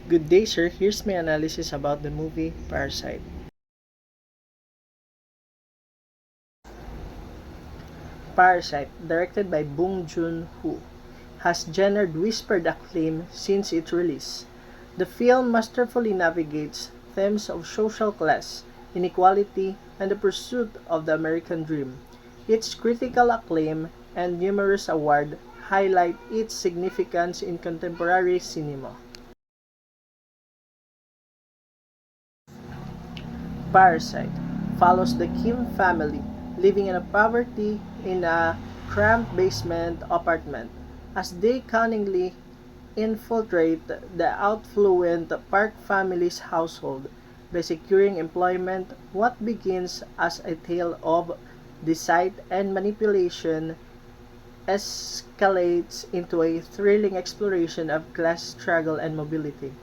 Good day, sir. Here's my analysis about the movie Parasite. Parasite, directed by Bong Joon-ho, has gendered whispered acclaim since its release. The film masterfully navigates themes of social class, inequality, and the pursuit of the American dream. Its critical acclaim and numerous awards highlight its significance in contemporary cinema. Parasite follows the Kim family living in poverty in a cramped basement apartment as they cunningly infiltrate the affluent Park family's household by securing employment. What begins as a tale of deceit and manipulation escalates into a thrilling exploration of class struggle and mobility,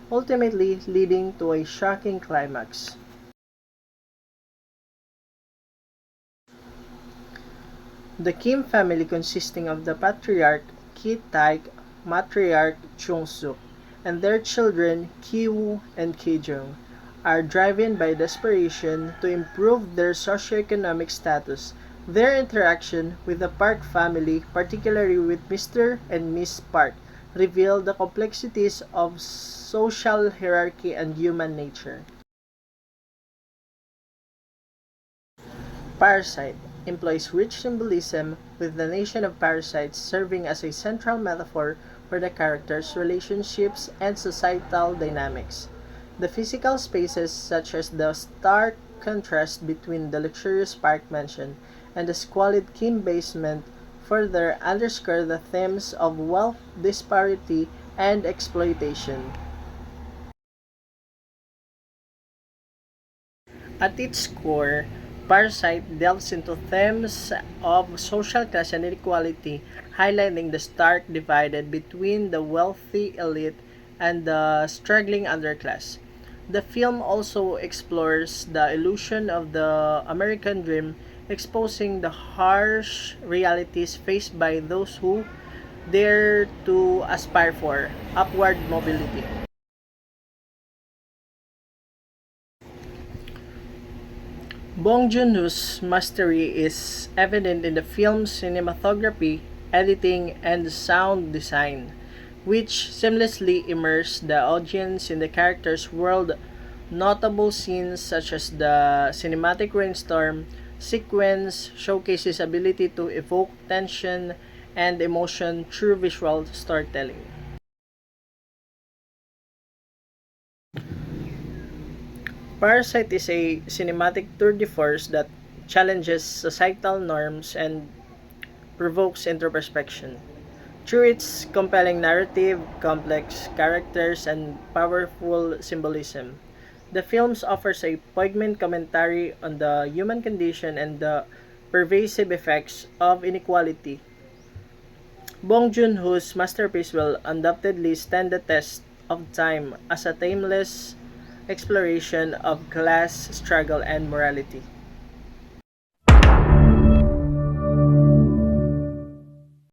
ultimately leading to a shocking climax. The Kim family, consisting of the patriarch Ki Taek, matriarch Chung Suk, and their children Ki Woo and Ki Jung, are driven by desperation to improve their socioeconomic status. Their interaction with the Park family, particularly with Mr. and Miss Park, reveal the complexities of social hierarchy and human nature. Parasite employs rich symbolism, with the nation of parasites serving as a central metaphor for the characters' relationships and societal dynamics. The physical spaces, such as the stark contrast between the luxurious park mansion and the squalid Kim basement, further underscore the themes of wealth disparity and exploitation. At its core, Parasite delves into themes of social class and inequality, highlighting the stark divide between the wealthy elite and the struggling underclass. The film also explores the illusion of the American dream, exposing the harsh realities faced by those who dare to aspire for upward mobility. Bong Joon-ho's mastery is evident in the film's cinematography, editing, and sound design, which seamlessly immerse the audience in the character's world. Notable scenes such as the cinematic rainstorm sequence showcase his ability to evoke tension and emotion through visual storytelling. Parasite is a cinematic tour de force that challenges societal norms and provokes introspection. Through its compelling narrative, complex characters, and powerful symbolism, the film offers a poignant commentary on the human condition and the pervasive effects of inequality. Bong Joon-ho's masterpiece will undoubtedly stand the test of time as a timeless exploration of class struggle and morality.